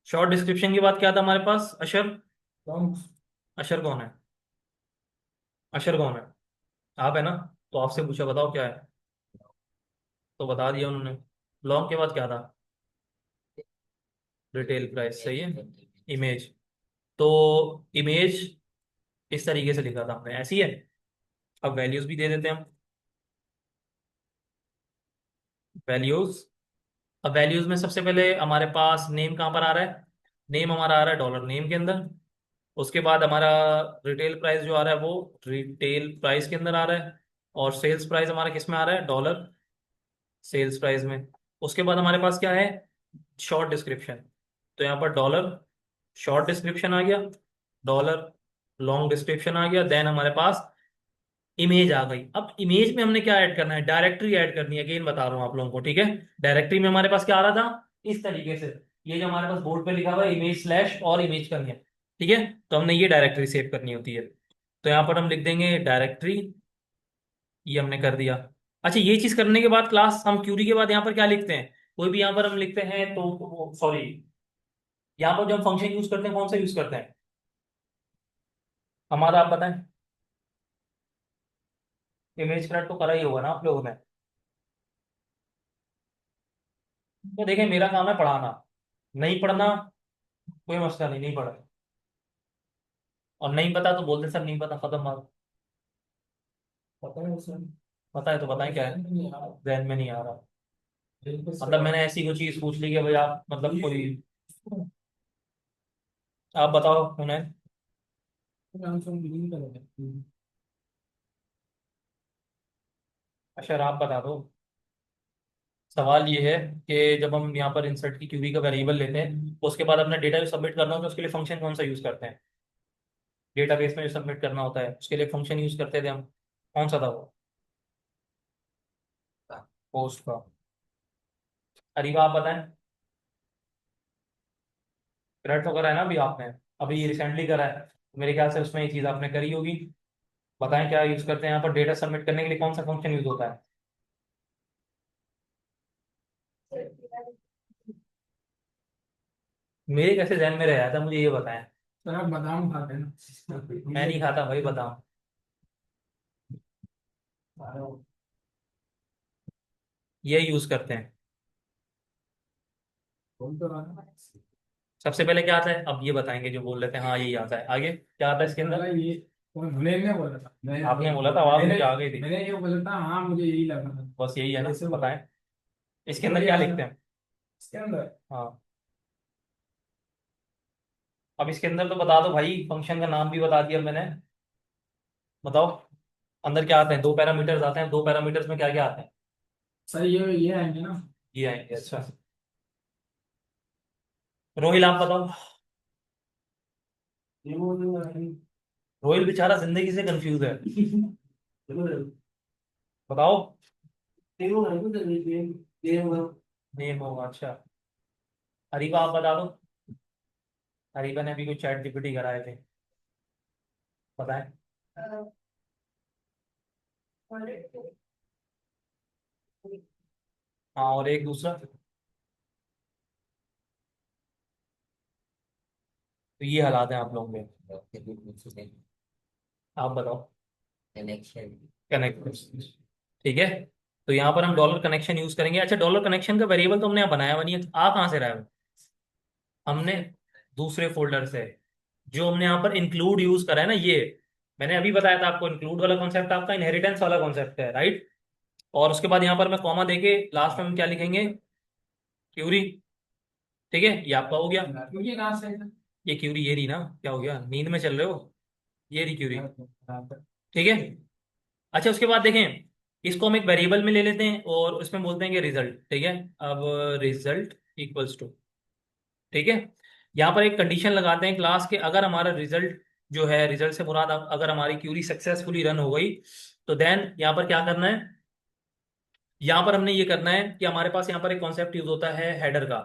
शॉर्ट डिस्क्रिप्शन के बाद क्या था हमारे पास, अशर। लॉन्ग। अशर कौन है, अशर कौन है, आप है ना। तो आपसे पूछा बताओ क्या है, तो बता दिया उन्होंने। लॉन्ग के बाद क्या था, रिटेल प्राइस, सही है। इमेज, तो इमेज इस तरीके से लिखा था हमने, ऐसी है। अब वैल्यूज भी दे देते हैं हम, वैल्यूज। अब वैल्यूज में सबसे पहले हमारे पास नेम कहाँ पर आ रहा है, नेम हमारा आ रहा है डॉलर नेम के अंदर। उसके बाद हमारा रिटेल प्राइस जो आ रहा है वो रिटेल प्राइस के अंदर आ रहा है, और सेल्स प्राइस हमारा किस में आ रहा है, डॉलर सेल्स प्राइस में। उसके बाद हमारे पास क्या है, शॉर्ट डिस्क्रिप्शन। तो यहाँ पर डॉलर शॉर्ट डिस्क्रिप्शन आ गया, डॉलर लॉन्ग डिस्क्रिप्शन आ गया, देन हमारे पास इमेज आ गई। अब इमेज में हमने क्या ऐड करना है, डायरेक्टरी ऐड करनी है, अगेन बता रहा हूँ आप लोगों को, ठीक है। डायरेक्टरी में हमारे पास क्या आ रहा था, इस तरीके से, ये जो हमारे पास बोर्ड पे लिखा हुआ है इमेज स्लैश और इमेज करनी है, ठीक है। तो हमने ये डायरेक्टरी सेव करनी होती है। तो यहाँ पर हम लिख देंगे डायरेक्टरी, ये हमने कर दिया। अच्छा, ये चीज करने के बाद क्लास हम क्यूरी के बाद यहाँ पर क्या लिखते हैं, कोई भी यहाँ पर हम लिखते हैं तो सॉरी, यहाँ पर जो हम फंक्शन यूज करते हैं कौन सा यूज करते हैं, हमारा आप बताएं। इमेज करेक्ट तो करा ही होगा ना आप लोगों ने। तो देखें, मेरा काम है पढ़ाना, नहीं पढ़ना कोई मसला नहीं, नहीं पढ़ा, और नहीं पता तो बोलते सर नहीं पता, खत्म बात। पता है सर। पता है तो बताएं क्या है, नहीं यार। जहन में नहीं आ रहा। बिल्कुल मतलब सर। मैंने ऐसी कोई चीज पूछ ली कि भाई आप मतलब कोई, आप बताओ उन्हें। आंसर नहीं करेंगे। अच्छा आप बता दो। सवाल ये है कि जब हम यहाँ पर इंसर्ट की क्यूरी का वेरिएबल लेते हैं, उसके बाद अपना डेटा जो सबमिट करना होता है उसके लिए फंक्शन कौन सा यूज करते हैं, डेटाबेस में जो सबमिट करना होता है उसके लिए फंक्शन यूज करते थे हम, कौन सा था वो, पोस्ट का। अरीबा आप बताएं, करेक्ट वगैरह है ना, अभी आपने अभी रिसेंटली करा है, तो मेरे ख्याल से उसमें ये चीज़ आपने करी होगी। बताएं क्या यूज करते हैं यहाँ पर, डेटा सबमिट करने के लिए कौन सा फंक्शन यूज होता है। मेरे कैसे जहन में रह था, मुझे ये बताएं। सर आप बादाम खाते हैं मैं नहीं खाता भाई, ना। बताओ। ये यूज करते हैं। बोल तो रहा था। सबसे पहले क्या आता है, अब ये बताएंगे जो बोल रहे थे, हाँ यही आता है, आगे क्या आता है इसके बोला अंदर। ये। मैंने बोला था आपने बोला था, आवाज मैंने मुझे आ गई थी। मैंने ये बोला था, हाँ मुझे यही लगा था। बस यही है ना, ऐसे बोला। बताएं इसके अंदर बोलिए क्या सर। लिखते हैं। इसके अंदर। हाँ, अब इसके अंदर तो बता दो भाई, फंक्शन का नाम भी बता दिया मैंने, बताओ अंदर क्या आते हैं, दो पैरामीटर्स आते हैं, दो पैरामीटर्स में क्या क्या आते हैं। सर ये आएंगे ना। ये आएंगे, अच्छा। रोहिल आप बताओ। रोहिल बेचारा जिंदगी से कंफ्यूज है। बताओ। नेम होगा, अच्छा। हरीबा आप बता दो। हरीबा ने अभी कुछ चैट जीपीटी कराए थे। बताएं। हाँ, और एक दूसरा। तो ये हालात हैं आप लोगों के। आप बताओ। कनेक्ट। ठीक है। तो यहाँ पर हम डॉलर कनेक्शन यूज करेंगे। अच्छा, डॉलर कनेक्शन का वेरिएबल तो हमने यहाँ बनाया हुआ नहीं है, तो आ कहाँ से रहा है? हमने दूसरे फोल्डर से, जो हमने यहाँ पर इंक्लूड यूज करा है ना, ये मैंने अभी बताया था आपको। इंक्लूड वाला कॉन्सेप्ट आपका इनहेरिटेंस वाला कॉन्सेप्ट है, राइट। और उसके बाद यहाँ पर मैं कॉमा देके लास्ट में हम क्या लिखेंगे? क्यूरी। ठीक है, ये आपका हो गया। क्योंकि कहाँ से ये क्यूरी, ये रही ना। क्या हो गया, नींद में चल रहे हो? ये रही क्यूरी। ठीक है। अच्छा, उसके बाद देखें, इसको हम एक वेरिएबल में ले लेते हैं और उसमें बोलते हैं कि रिजल्ट। ठीक है। अब रिजल्ट इक्वल्स टू, ठीक है, यहाँ पर एक कंडीशन लगाते हैं क्लास के, अगर हमारा रिजल्ट जो है, रिजल्ट से मुराद अगर हमारी क्यूरी सक्सेसफुली रन हो गई, तो देन यहाँ पर क्या करना है? यहाँ पर हमने ये करना है कि हमारे पास यहाँ पर एक कॉन्सेप्ट यूज होता है हेडर का।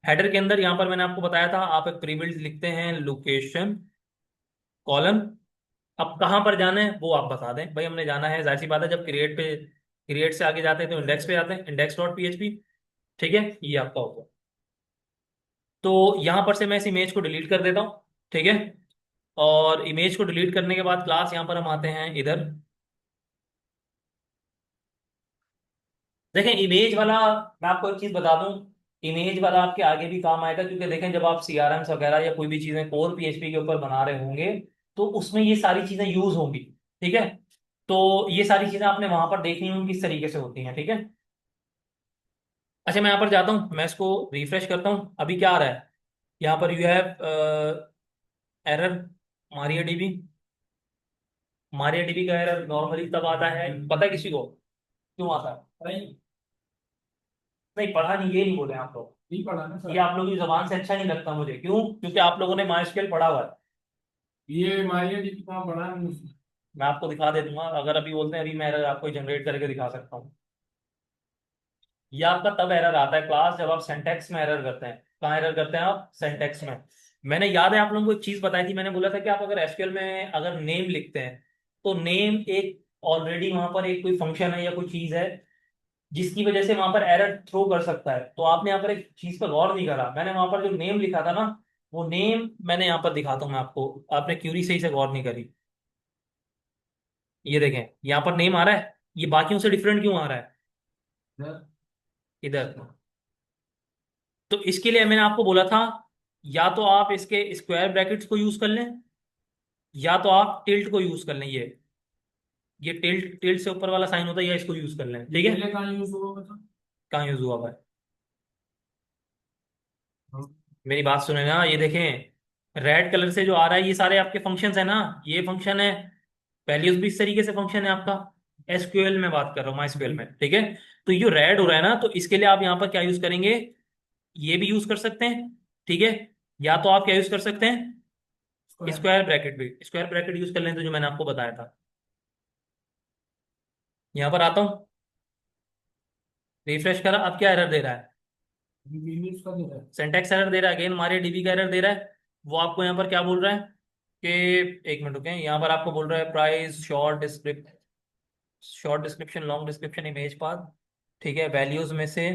हेडर के अंदर यहाँ पर मैंने आपको बताया था, आप एक प्रीबिल्ड लिखते हैं, लोकेशन कॉलन। अब कहाँ पर जाना है वो आप बता दें भाई। हमने जाना है, जाहिर सी बात है, जब क्रिएट से आगे जाते हैं तो इंडेक्स पे आते हैं, इंडेक्स डॉट पीएचपी। ठीक है, ये आपका होगा। तो यहां पर से मैं इस इमेज को डिलीट कर देता हूँ। ठीक है। और इमेज को डिलीट करने के बाद क्लास यहां पर हम आते हैं इधर। देखें, इमेज वाला, मैं आपको एक चीज बता दूं, इमेज वाला आपके आगे भी काम आएगा, क्योंकि देखें जब आप सीआरएम्स वगैरह या कोई भी चीजें कोर पीएचपी के ऊपर बना रहे होंगे, तो उसमें ये सारी चीजें यूज होंगी। ठीक है। तो ये सारी चीजें आपने वहां पर देखनी होंगी किस तरीके से होती हैं। ठीक है। अच्छा, मैं यहाँ पर जाता हूँ, मैं इसको रिफ्रेश करता हूँ, अभी क्या आ रहा है? यहाँ पर you have error Maria dB. Maria dB का एरर नॉर्मली तब आता है, पता है किसी को क्यों आता है? नहीं, नहीं पढ़ा नहीं, ये नहीं बोले आप लोग। नहीं पढ़ा ना ये सर। आप लोगों की जबान से अच्छा नहीं लगता मुझे। क्यों? क्योंकि आप लोगों ने माइस्क्ल पढ़ा हुआ है। ये मारिया डी कहाँ पढ़ा नहीं उसने। मैं आपको दिखा दे दूंगा, अगर अभी बोलते हैं, अभी मैं एरर आपको जनरेट करके दिखा सकता हूँ। ये आपका तब एरर आता है क्लास, जब आप सेंटेक्स में एरर करते हैं। कहाँ एरर करते हैं आप? सेंटेक्स में। मैंने, याद है आप लोगों को एक चीज बताई थी, मैंने बोला था कि आप अगर एसक्यूएल में अगर नेम लिखते हैं, तो नेम एक ऑलरेडी वहां पर एक कोई फंक्शन है या कोई चीज है जिसकी वजह से वहां पर एरर थ्रो कर सकता है। तो आपने यहाँ पर एक चीज पर गौर नहीं करा, मैंने वहां पर जो नेम लिखा था ना, वो नेम मैंने यहाँ पर दिखाता हूँ मैं आपको। आपने क्यूरी सही से गौर नहीं करी। ये देखें, यहाँ पर नेम आ रहा है, ये बाकियों से डिफरेंट क्यों आ रहा है? सर, इधर। तो इसके लिए मैंने आपको बोला था, या तो आप इसके स्क्वायर ब्रैकेट्स को यूज कर लें, या तो आप टिल्ट को यूज कर लें। ये टिल्ट, टिल्ट से ऊपर वाला साइन होता है, या इसको यूज कर लें। ये ठीक है। पहले कहाँ यूज हुआ था। कहाँ यूज हुआ हुआ है? हाँ। मेरी बात सुने ना, ये देखें, रेड कलर से जो आ रहा है, ये सारे आपके फंक्शंस है ना। ये फंक्शन है, वैल्यूज भी इस तरीके से फंक्शन है आपका। एसक्यूएल में बात कर रहा हूँ, माई में। ठीक है। तो ये रेड हो रहा है ना, तो इसके लिए आप यहाँ पर क्या यूज करेंगे? ये भी यूज कर सकते हैं। ठीक है। या तो आप क्या यूज कर सकते हैं? स्क्वायर। स्क्वायर ब्रैकेट भी, स्क्वायर ब्रैकेट यूज कर लें, तो जो मैंने आपको बताया था। यहाँ पर आता हूँ, रिफ्रेश करा, अब क्या एरर दे रहा है? यूज कर देता है। सिंटैक्स एरर दे रहा है, अगेन हमारे डीबी का एरर दे रहा है। वो आपको यहाँ पर क्या बोल रहा है कि, एक मिनट रुकें, यहाँ पर आपको बोल रहा है price short description long description image path. ठीक है, वैल्यूज में से